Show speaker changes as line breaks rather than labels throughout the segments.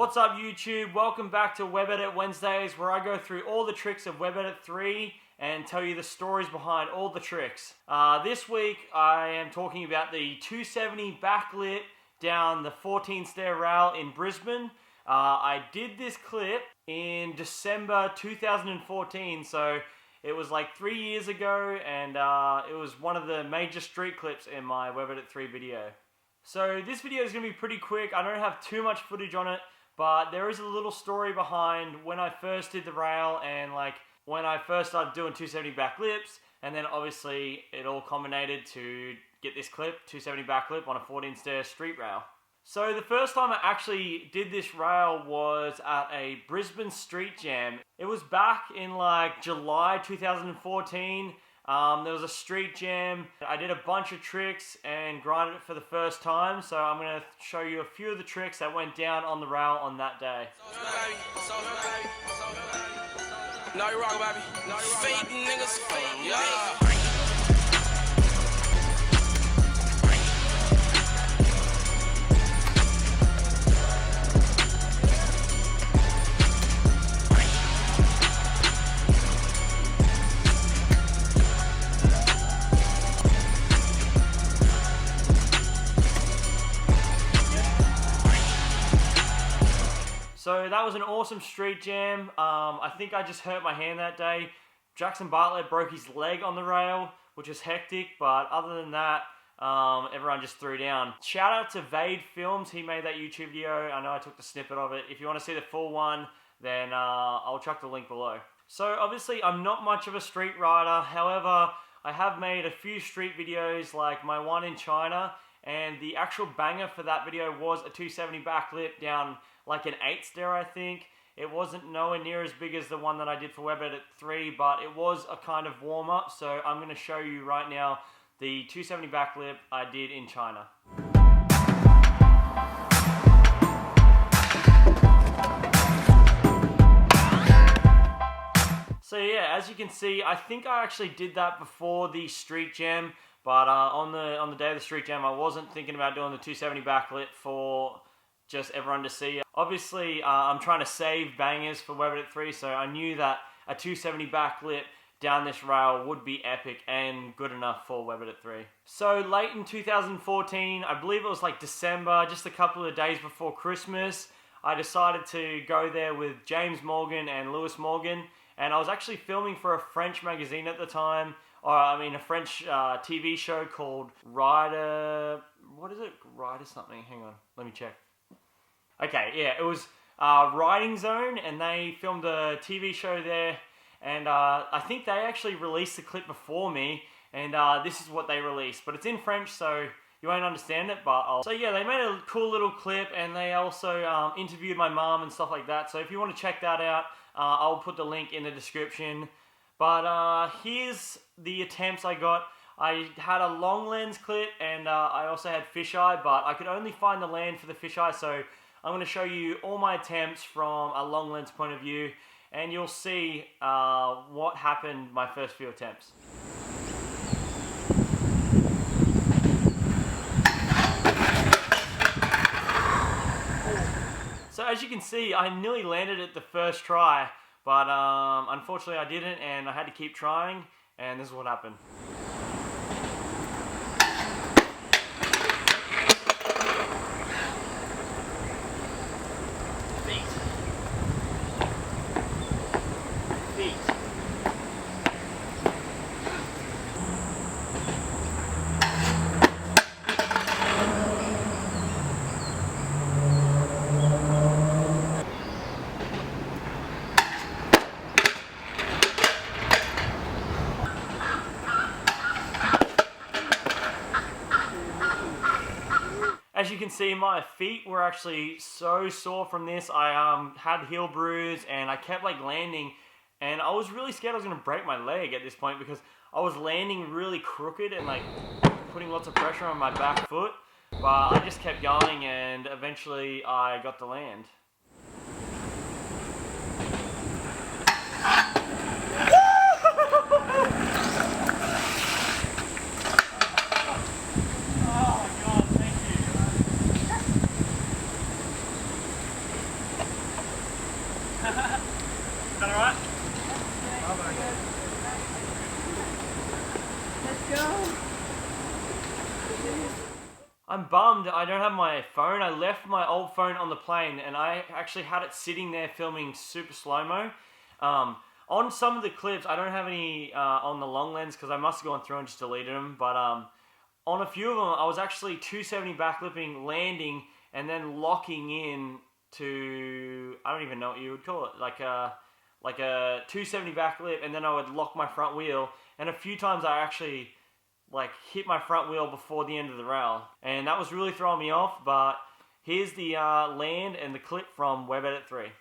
What's up YouTube? Welcome back to WebEdit Wednesdays, where I go through all the tricks of WebEdit 3 and tell you the stories behind all the tricks. This week I am talking about the 270 backlit down the 14-stair rail in Brisbane. I did this clip in December 2014, so it was like 3 years ago, and it was one of the major street clips in my WebEdit 3 video. So this video is going to be pretty quick. I don't have too much footage on it, but there is a little story behind when I first did the rail and like when I first started doing 270 backlips, and then obviously it all culminated to get this clip, 270 backlip on a 14-stair street rail. So the first time I actually did this rail was at a Brisbane street jam. It was back in like July 2014. There was a street jam. I did a bunch of tricks and grinded it for the first time, so I'm going to show you a few of the tricks that went down on the rail on that day.
No, you're wrong, baby. No, you're wrong, fading niggas. Yeah.
So that was an awesome street jam. I think I just hurt my hand that day. Jackson Bartlett broke his leg on the rail, which was hectic, but other than that, everyone just threw down. Shout out to Vade Films, he made that YouTube video. I know I took the snippet of it. If you want to see the full one, then I'll chuck the link below. So obviously I'm not much of a street rider, however, I have made a few street videos like my one in China, and the actual banger for that video was a 270 backlip down like an 8-stair, I think. It wasn't nowhere near as big as the one that I did for WebEdit 3, but it was a kind of warm-up, so I'm going to show you right now the 270 backlip I did in China. So yeah, as you can see, I think I actually did that before the street jam, but on the day of the street jam, I wasn't thinking about doing the 270 backlip for just everyone to see. Obviously, I'm trying to save bangers for WebEdit 3, so I knew that a 270 backlip down this rail would be epic and good enough for WebEdit 3. So late in 2014, I believe it was like December, just a couple of days before Christmas, I decided to go there with James Morgan and Lewis Morgan, and I was actually filming for a French magazine at the time, a French TV show called Rider... What is it? Rider something. Hang on, let me check. Okay, yeah, it was Riding Zone, and they filmed a TV show there, and I think they actually released the clip before me, and this is what they released, but it's in French, so you won't understand it, but So yeah, they made a cool little clip, and they also interviewed my mom and stuff like that, so if you want to check that out, I'll put the link in the description. But here's the attempts I got. I had a long lens clip, and I also had fisheye, but I could only find the land for the fisheye, so I'm going to show you all my attempts from a long lens point of view, and you'll see what happened my first few attempts. So as you can see, I nearly landed it the first try, but unfortunately I didn't, and I had to keep trying, and this is what happened. As you can see, my feet were actually so sore from this. I had heel bruise, and I kept like landing, and I was really scared I was going to break my leg at this point because I was landing really crooked and like putting lots of pressure on my back foot, but I just kept going, and eventually I got to land. I'm bummed I don't have my phone. I left my old phone on the plane and I actually had it sitting there filming super slow-mo. On some of the clips, I don't have any on the long lens because I must have gone through and just deleted them. But on a few of them, I was actually 270 backlipping, landing, and then locking in to, I don't even know what you would call it, like a 270 backlip, and then I would lock my front wheel. And a few times I actually hit my front wheel before the end of the rail, and that was really throwing me off. But here's the land and the clip from Web Edit 3.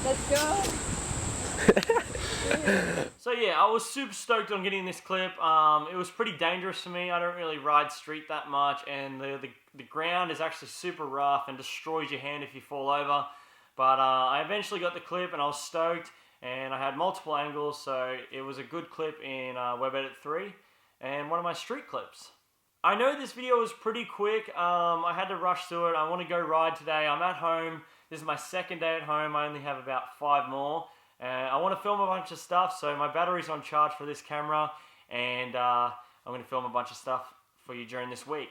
Let's go.
So yeah, I was super stoked on getting this clip. It was pretty dangerous for me. I don't really ride street that much, and the ground is actually super rough and destroys your hand if you fall over. But I eventually got the clip and I was stoked, and I had multiple angles, so it was a good clip in Web Edit 3 and one of my street clips. I know this video was pretty quick. I had to rush through it. I want to go ride today. I'm at home. This is my second day at home. I only have about 5 more. I want to film a bunch of stuff, so my battery's on charge for this camera, and I'm going to film a bunch of stuff for you during this week.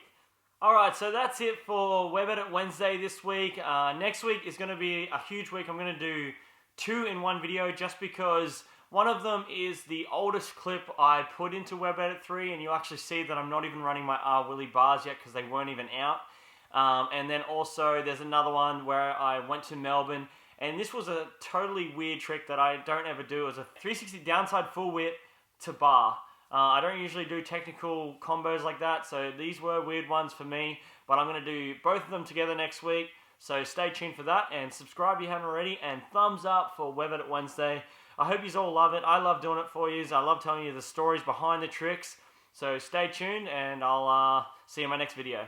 Alright, so that's it for Web Edit Wednesday this week. Next week is going to be a huge week. I'm going to do 2 in one video just because one of them is the oldest clip I put into Web Edit 3, and you'll actually see that I'm not even running my R-Willy bars yet because they weren't even out. And then also there's another one where I went to Melbourne, and this was a totally weird trick that I don't ever do. It was a 360 downside full whip to bar. I don't usually do technical combos like that, so these were weird ones for me, but I'm going to do both of them together next week, so stay tuned for that, and subscribe if you haven't already, and thumbs up for Web Edit Wednesday. I hope you all love it. I love doing it for you. I love telling you the stories behind the tricks, so stay tuned, and I'll see you in my next video.